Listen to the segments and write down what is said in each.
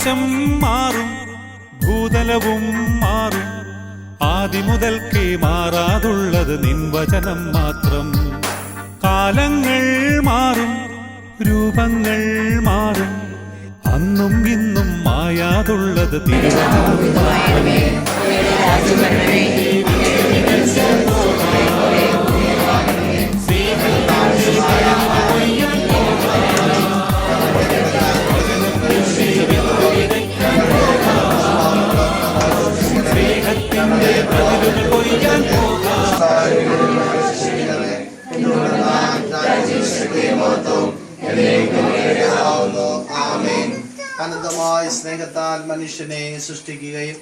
ആകാശം മാറും, ഭൂതലവും മാറും, ആദിമുതൽക്കേ മാറാതുള്ളത് നിൻ വചനം മാത്രം. കാലങ്ങൾ മാറും, രൂപങ്ങൾ മാറും, അന്നും ഇന്നും മായാതുള്ളത് തിരുവചനം മാത്രമേ. അനന്തമായ സ്നേഹത്താൽ മനുഷ്യനെ സൃഷ്ടിക്കുകയും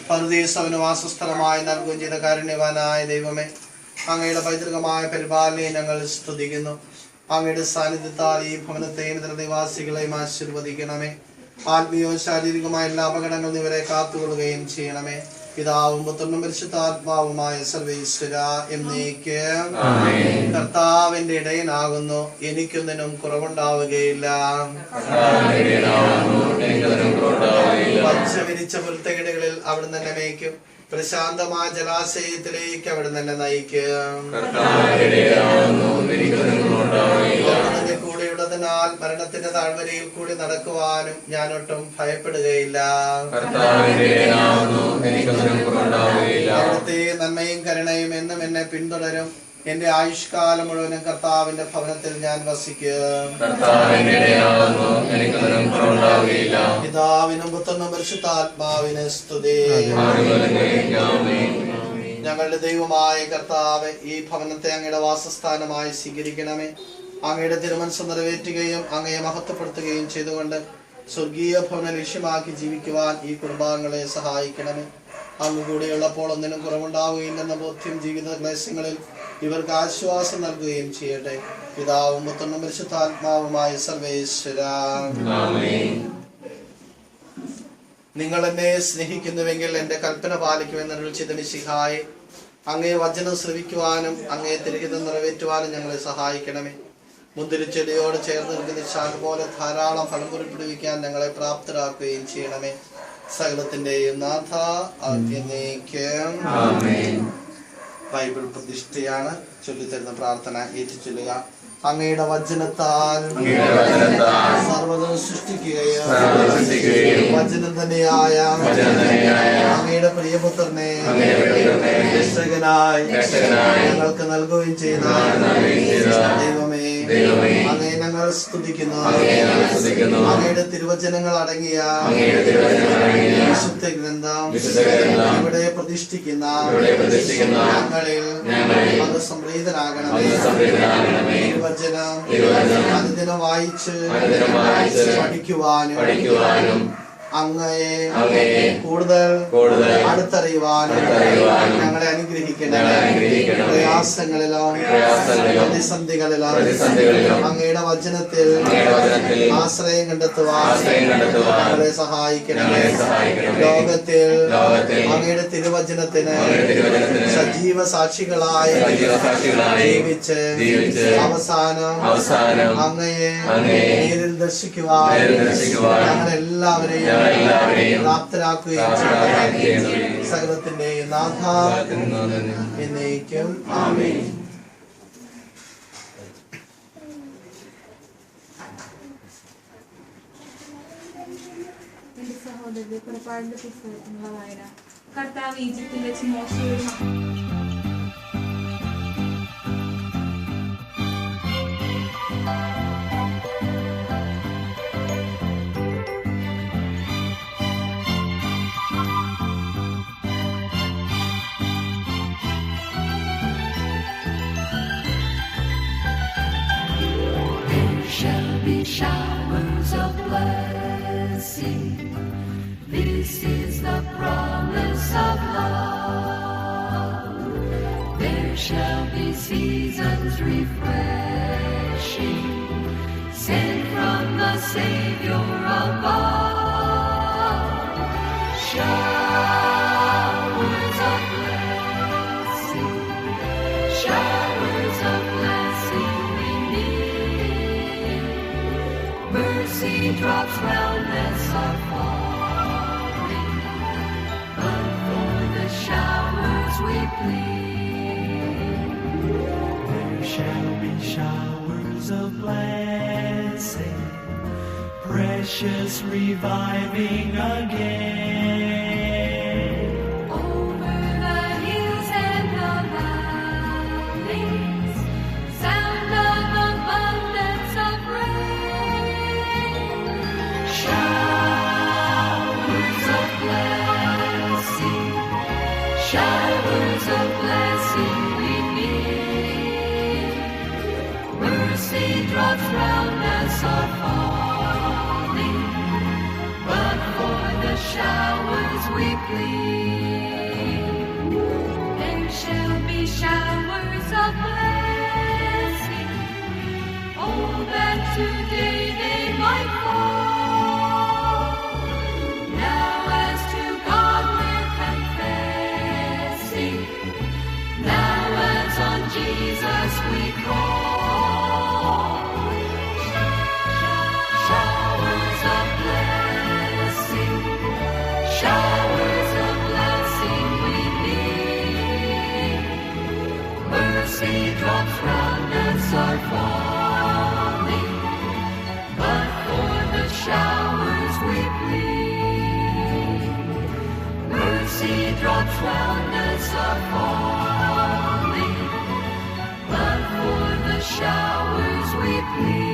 പരദേശവന് വാസസ്ഥലമായി നൽകുകയും ചെയ്ത കാരുണ്യവാനായ ദൈവമേ, അങ്ങയുടെ പൈതൃകമായ പരിപാലനയെ ഞങ്ങൾ സ്തുതിക്കുന്നു. അങ്ങയുടെ സാന്നിധ്യത്താൽ ഈ ഭവനത്തെയും ഇതര നിവാസികളെയും ആശീർവദിക്കണമേ. ആത്മീയവും ശാരീരികമായ എല്ലാ അപകടങ്ങളിൽ ഇവരെ കാത്തുകൊള്ളുകയും ചെയ്യണമേ. പിതാവും പുത്രനും പരിശുദ്ധാത്മാവുമായ സർവേശ്വര എന്നേക്ക്. കർത്താവിന്റെ ഇടയനാകുന്നു, എനിക്കൊന്നിനും കുറവുണ്ടാവുകയില്ല. പച്ച വിരിച്ച പുൽത്തകിടുകളിൽ അവിടുന്ന് തന്നെ മേയ്ക്കും, പ്രശാന്തമായ ജലാശയത്തിലേക്ക് അവിടുന്ന് തന്നെ നയിക്കും. കൂടെയുള്ളതിനാൽ മരണത്തിന്റെ താഴ്വരയിൽ കൂടി നടക്കുവാനും ഞാനൊട്ടും ഭയപ്പെടുകയില്ല. അവിടുത്തെ നന്മയും കരുണയും എന്നും എന്നെ പിന്തുടരും. എന്റെ ആയുഷ്കാലം മുഴുവനും കർത്താവിന്റെ ഭവനത്തിൽ ഞാൻ വസിക്കും. പിതാവിനും പുത്രനും പരിശുദ്ധാത്മാവിന് സ്തുതി. ഞങ്ങളുടെ ദൈവമായ കർത്താവേ, ഈ ഭവനത്തെ അങ്ങയുടെ വാസസ്ഥാനമായി സ്വീകരിക്കണമേ. അങ്ങയുടെ തിരുമനസ്സ് നിറവേറ്റുകയും അങ്ങയെ മഹത്വപ്പെടുത്തുകയും ചെയ്തുകൊണ്ട് സ്വർഗീയ ഭവനം ലക്ഷ്യമാക്കി ജീവിക്കുവാൻ ഈ കുടുംബാംഗങ്ങളെ സഹായിക്കണമേ. അങ്ങ് കൂടെയുള്ളപ്പോൾ ഒന്നിനും കുറവുണ്ടാവുകയില്ലെന്ന ബോധ്യം ജീവിത ക്ലേശങ്ങളിൽ ഇവർക്ക് ആശ്വാസം നൽകുകയും ചെയ്യട്ടെ. പിതാവും പുത്രനും പരിശുദ്ധാത്മാവുമായ സർവേശ്വര. നിങ്ങൾ എന്നെ സ്നേഹിക്കുന്നുവെങ്കിൽ എന്റെ കൽപ്പന പാലിക്കുമെന്നരുൾ ചെയ്ത മിശിഹായെ, അങ്ങയെ വചനം ശ്രവിക്കുവാനും അങ്ങയെ തിരുഹിതം നിറവേറ്റുവാനും ഞങ്ങളെ സഹായിക്കണമേ. മുന്തിരിച്ചെടിയോട് ചേർന്ന് നിൽക്കുന്ന ശാഖ പോലെ ധാരാളം ഫലം പുറപ്പെടുവിക്കാൻ ഞങ്ങളെ പ്രാപ്തരാക്കുകയും ചെയ്യണമേ. സകലത്തിന്റെയും നാഥ എന്നേക്കും. ബൈബിൾ പ്രതിഷ്ഠയാണ്. ചൊല്ലിത്തരുന്ന പ്രാർത്ഥന ഏറ്റുചൊല്ലുക. അങ്ങയുടെ വചനത്താൽ സർവ്വതും സൃഷ്ടിക്കുകയും വചനം തന്നെയായ അങ്ങയുടെ പ്രിയപുത്രനെ രക്ഷകനായി ഞങ്ങൾക്ക് നൽകുകയും ചെയ്ത ദൈവമേ, അങ്ങയെ ഞങ്ങൾ സ്തുതിക്കുന്നു. അങ്ങയുടെ തിരുവചനങ്ങൾ അടങ്ങിയ വിശുദ്ധ ഗ്രന്ഥം ഇവിടെ പ്രതിഷ്ഠിക്കുന്ന ഞങ്ങളിൽ അത് സംപ്രീതനാകണമേ. തിരുവചനം അനുദിനം വായിച്ച് പഠിക്കുവാനും അങ്ങയെ കൂടുതൽ അടുത്തറിയുവാനും ഞങ്ങളെ അനുഗ്രഹിക്കണമേ. പ്രയാസങ്ങളിലും പ്രതിസന്ധികളിലും അങ്ങയുടെ വചനത്തിൽ ആശ്രയം കണ്ടെത്തുവാൻ ഞങ്ങളെ സഹായിക്കണമേ. ലോകത്തിൽ അങ്ങയുടെ തിരുവചനത്തിന് സജീവ സാക്ഷികളായി ജീവിച്ച് അവസാനം അങ്ങയെ നേരിൽ ദർശിക്കുവാൻ ഞങ്ങളെല്ലാവരെയും പ്രാപ്തരാക്കുകയും സകലത്തിന്റെയും നാഥ എന്നേക്കും. ആമേൻ. എന്റെ സഹോദരന്റെ പുറപ്പാടിന്റെ പുസ്തകത്തിനുള്ള വായന. കർത്താവ് ഈജിപ്തിൽ വെച്ച് മോശയോട് showers of blessing. This is the promise of love. There shall be seasons refreshing, sent from the Savior above. Showers of blessing, showers of blessing we need. Mercy drops round us are falling. we plead. There shall be showers of blessing, precious reviving again. Over the hills and the valleys, sound of abundance of rain. Showers of blessing, showers of blessing we need. Mercy drops round us are falling, but for the showers we plead. There shall be showers of blessing, oh, that today they might fall. Now as to God we're confessing, now as on Jesus we call. Showers of blessing, showers of blessing we need. Mercy drops round us are falling, but for the showers we plead. Mercy drops round us are falling, but for the showers we plead.